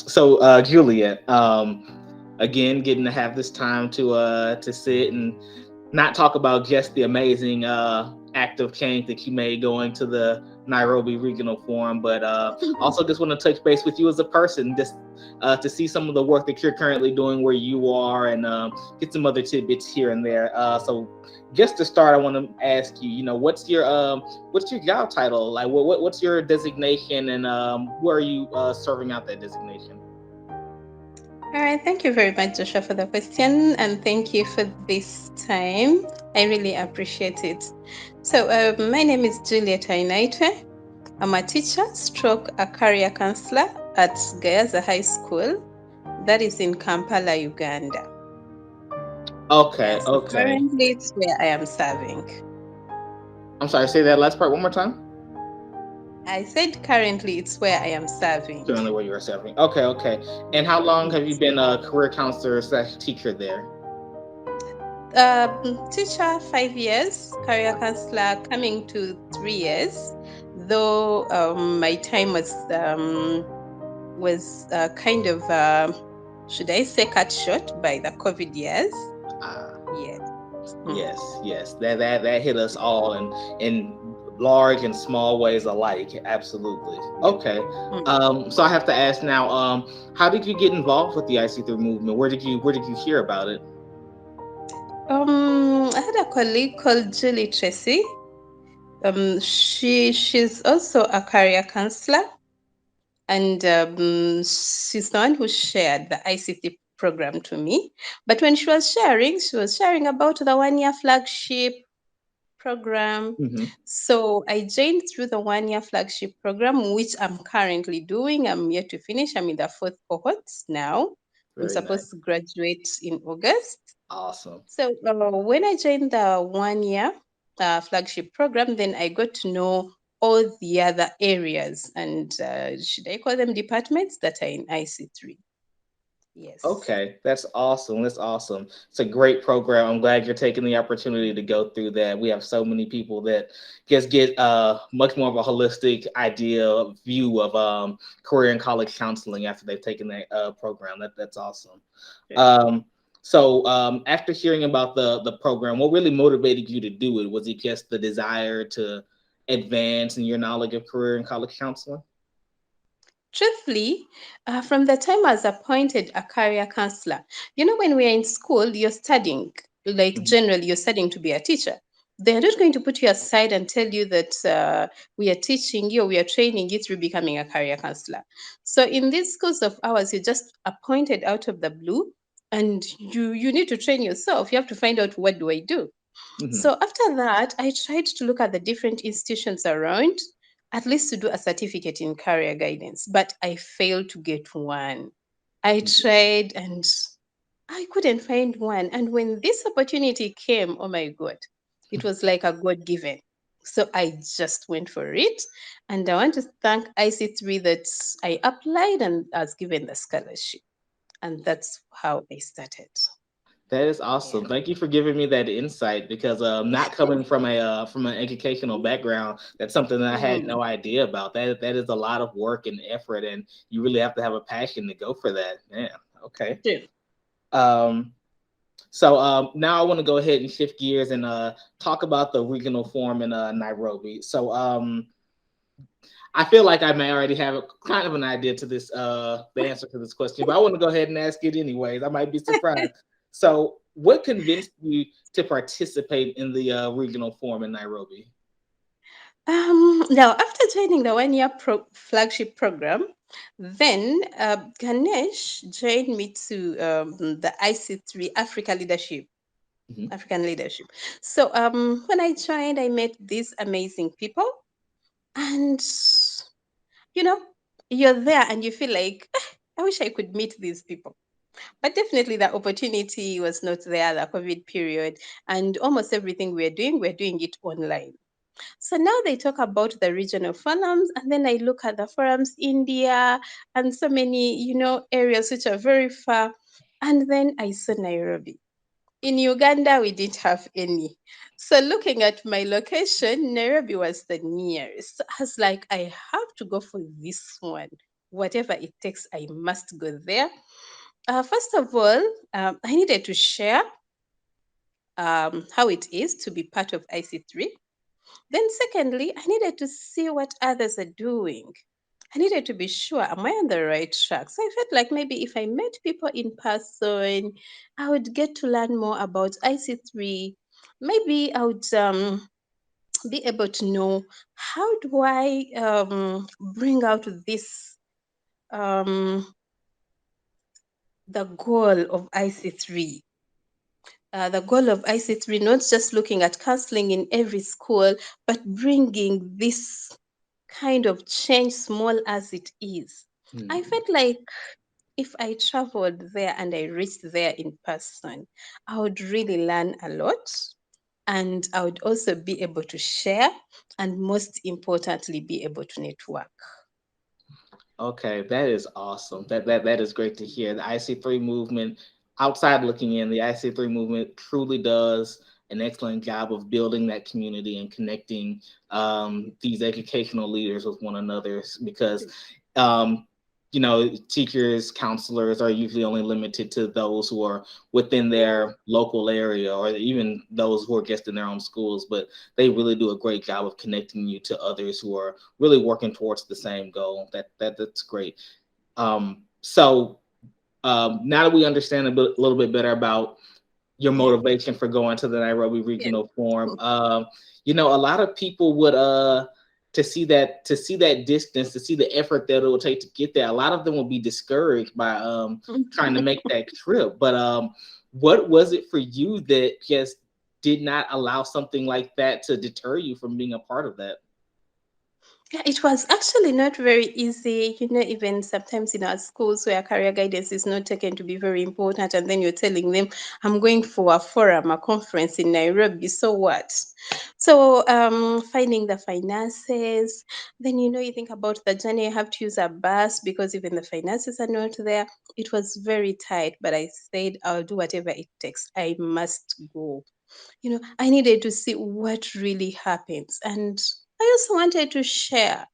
Juliet, again, getting to have this time to sit and not talk about just the amazing act of change that you made going to the Nairobi Regional Forum, but also just want to touch base with you as a person, just to see some of the work that you're currently doing where you are, and get some other tidbits here and there. So, just to start, I want to ask you, what's your job title? Like, what's your designation, and where are you serving out that designation? All right, thank you very much, Joshua, for the question, and thank you for this time. I really appreciate it. So, my name is Juliet Arinaitwe. I'm a teacher, stroke a career counselor at Gayaza High School, that is in Kampala, Uganda. Okay, Yeah, so okay. currently it's where I am serving. I'm sorry, say that last part one more time. I said currently it's where I am serving. Currently where you are serving. Okay, okay. And how long have you Yes. been a career counselor slash teacher there? Teacher 5 years, career counselor coming to 3 years. Though my time was kind of should I say cut short by the COVID years? Ah, Yes. Mm. yes, yes. That hit us all in large and small ways alike. Absolutely. Yep. Okay. Mm. So I have to ask now, how did you get involved with the IC3 movement? Where did you hear about it? I had a colleague called Julie Tracy. She's also a career counselor, and she's the one who shared the ICT program to me. But when she was sharing about the 1 year flagship program. Hmm. So I joined through the 1 year flagship program, which I'm currently doing. I'm yet to finish. I'm in the fourth cohort now. I'm Very nice. supposed to graduate in August. Awesome. So when I joined the 1 year flagship program, then I got to know all the other areas and should I call them departments that are in IC3. Yes. Okay, that's awesome. That's awesome. It's a great program. I'm glad you're taking the opportunity to go through that. We have so many people that just get much more of a holistic idea, view of career and college counseling after they've taken that program. That's awesome. Sure. Um, so after hearing about the program, what really motivated you to do it? Was it just the desire to advance in your knowledge of career and college counseling? Truthfully, from the time I was appointed a career counselor, when we are in school, you're studying, like Mhm. generally, you're studying to be a teacher. They're not going to put you aside and tell you that we are teaching you, we are training you through becoming a career counselor. So, in these schools of ours, you're just appointed out of the blue, and you need to train yourself. You have to find out, what do I do? Mhm. So after that, I tried to look at the different institutions around, at least to do a certificate in career guidance, but I failed to get one. I tried and I couldn't find one. And when this opportunity came, oh my God, it was like a God given. So I just went for it. And I want to thank IC3 that I applied and I was given the scholarship. And that's how I started. That is Yeah. awesome. Thank you for giving me that insight because not coming from an educational background, that's something that I had Mhm. no idea about. That is a lot of work and effort, and you really have to have a passion to go for that. Man, okay. True. Um, so now I want to go ahead and shift gears and talk about the regional forum in Nairobi. So I feel like I may already have kind of an idea to this the answer to this question, but I want to go ahead and ask it anyways. I might be surprised. So, what convinced you to participate in the regional forum in Nairobi? Now, after joining the 1 year flagship program, then Ganesh joined me to the IC3 Mhm. African Leadership. So when I joined, I met these amazing people, and you know, you're there and you feel like, I wish I could meet these people. But definitely the opportunity was not there, the COVID period, and almost everything we're doing it online. So now they talk about the regional forums, and then I look at the forums, India, and so many, areas which are very far. And then I saw Nairobi. In Uganda, we didn't have any. So looking at my location, Nairobi was the nearest. I was like, I have to go for this one. whatever it takes, I must go there. First of all, I needed to share how it is to be part of IC3. Then, secondly, I needed to see what others are doing. I needed to be sure, am I on the right track? So I felt like maybe if I met people in person, I would get to learn more about IC3. Maybe I would be able to know how do I bring out this um, the goal of IC3. The goal of IC3, not just looking at counseling in every school, but bringing this kind of change, small as it is. I Hmm. felt like if I traveled there and I reached there in person, I would really learn a lot. And I would also be able to share and, most importantly, be able to network. Okay, that is awesome. That is great to hear. The IC3 movement, outside looking in, the IC3 movement truly does an excellent job of building that community and connecting these educational leaders with one another. Because um, teachers, counselors are usually only limited to those who are within Yeah. their local area, or even those who are just in their own schools. But they really do a great job of connecting you to others who are really working towards the same goal. That's great. So now that we understand a little bit better about your Yeah. motivation for going to the Nairobi Yes. Regional Forum, a lot of people would to see that distance, to see the effort that it will take to get there. A lot of them will be discouraged by trying to make that trip. But what was it for you that just did not allow something like that to deter you from being a part of that? Yeah, it was actually not very easy. Even sometimes in our schools where career guidance is not taken to be very important, and then you're telling them, I'm going for a forum, a conference in Nairobi. So what? So, finding the finances, then you think about the journey. I have to use a bus because even the finances are not there. It was very tight, but I said, I'll do whatever it takes. I must go. I needed to see what really happens. And I also wanted to share.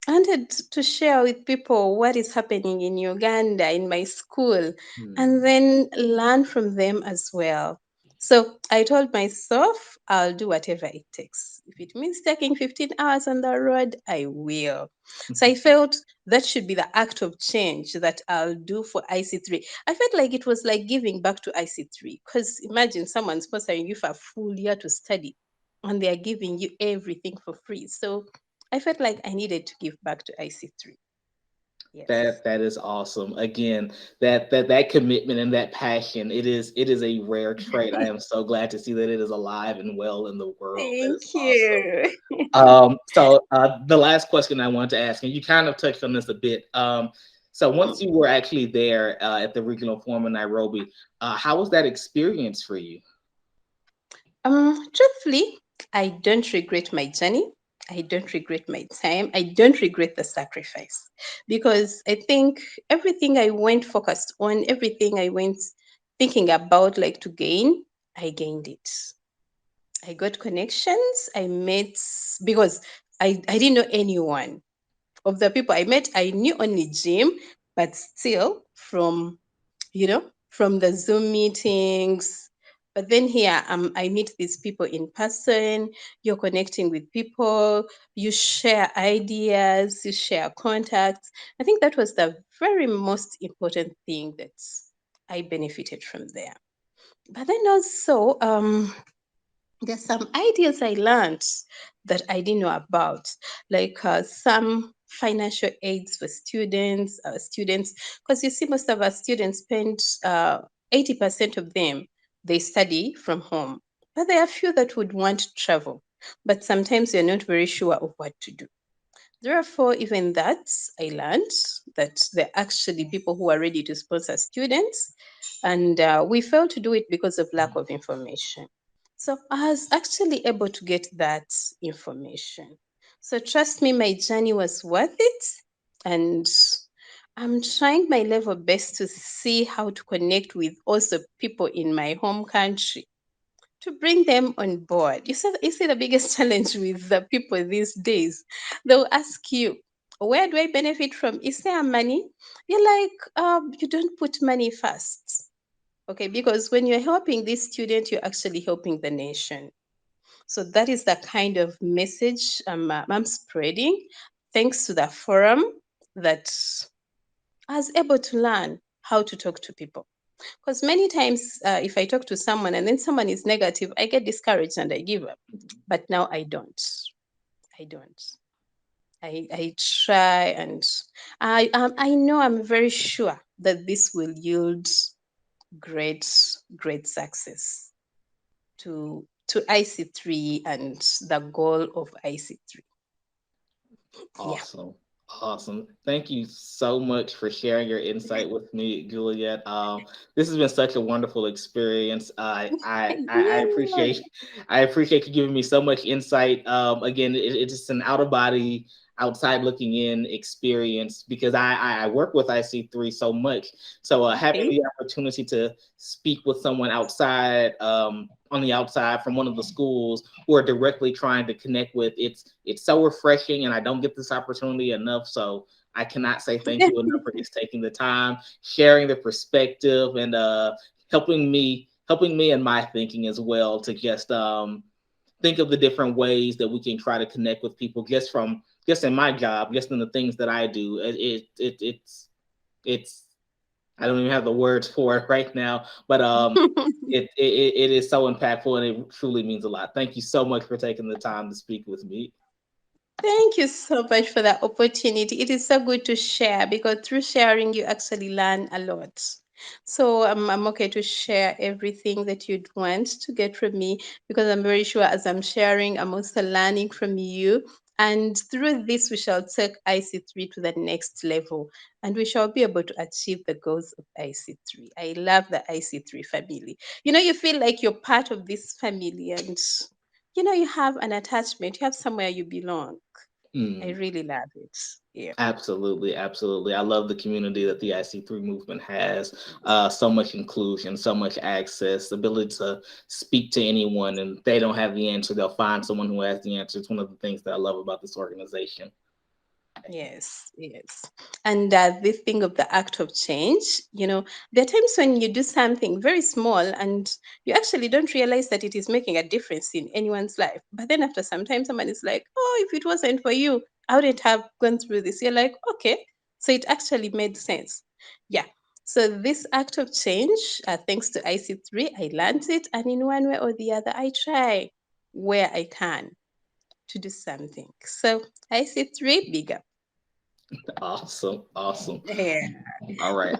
I wanted to share with people what is happening in Uganda, in my school, and Hmm. then learn from them as well. So I told myself, I'll do whatever it takes. If it means taking 15 hours on the road, I will. So I felt that should be the act of change that I'll do for IC3. I felt like it was like giving back to IC3, because imagine someone sponsoring you for a full year to study and they are giving you everything for free. So I felt like I needed to give back to IC3. Yes. That is awesome. Again, that commitment and that passion, it is a rare trait. I am so glad to see that it is alive and well in the world. That Thank is awesome. you. So the last question I want to ask, and you kind of touched on this a bit. So once you were actually there at the regional forum in Nairobi, how was that experience for you? Truthfully, I don't regret my journey. I don't regret my time. I don't regret the sacrifice, because I think everything I went focused on, everything I went thinking about, like to gain, I gained it. I got connections. I met, because I didn't know anyone. Of the people I met, I knew only Jim, but still from the Zoom meetings. But then here, I meet these people in person. You're connecting with people, you share ideas, you share contacts. I think that was the very most important thing that I benefited from there. But then also, there's some ideas I learned that I didn't know about, like some financial aids for students, because you see, most of our students spend 80% of them they study from home, but there are few that would want to travel, but sometimes they're not very sure of what to do. Therefore, even that I learned that there are actually people who are ready to sponsor students, and we fail to do it because of lack of information. So I was actually able to get that information. So trust me, my journey was worth it, and I'm trying my level best to see how to connect with also people in my home country to bring them on board. You see the biggest challenge with the people these days. They'll ask you, Where do I benefit from? Is there money? You're like, you don't put money first. Okay, because when you're helping this student, you're actually helping the nation. So that is the kind of message I'm spreading, thanks to the forum that I was able to learn how to talk to people. Because many times, if I talk to someone and then someone is negative, I get discouraged and I give up. But now I don't. I don't. I try, and I know, I'm very sure that this will yield great success to IC3 and the goal of IC3. Yeah. Awesome. Awesome. Thank you so much for sharing your insight with me, Juliet. This has been such a wonderful experience. I Yeah. appreciate you giving me so much insight. Again, it's just an out of body, outside looking in experience because I work with IC3 so much. So having Okay. the opportunity to speak with someone outside, on the outside from one of the schools who are directly trying to connect with, it's so refreshing, and I don't get this opportunity enough. So I cannot say thank you enough for just taking the time, sharing the perspective, and helping me in my thinking as well to just think of the different ways that we can try to connect with people just in my job, just in the things that I do. It's I don't even have the words for it right now, but it is so impactful, and it truly means a lot. Thank you so much for taking the time to speak with me. Thank you so much for that opportunity. It is so good to share because through sharing, you actually learn a lot. So I'm okay to share everything that you'd want to get from me because I'm very sure as I'm sharing, I'm also learning from you. And through this, we shall take IC3 to the next level and we shall be able to achieve the goals of IC3. I love the IC3 family. You feel like you're part of this family and you have an attachment, you have somewhere you belong. I Mm, really love it. Yeah. absolutely, absolutely. I love the community that the IC3 movement has. So much inclusion, so much access, ability to speak to anyone, and if they don't have the answer, they'll find someone who has the answer. It's one of the things that I love about this organization. Yes, yes. And this thing of the act of change, there are times when you do something very small and you actually don't realize that it is making a difference in anyone's life. But then after some time, someone is like, oh, if it wasn't for you, I wouldn't have gone through this. You're like, okay. So it actually made sense. Yeah. So this act of change, thanks to IC3, I learned it. And in one way or the other, I try where I can to do something. So IC3, big up. Awesome, awesome. Yeah. All right.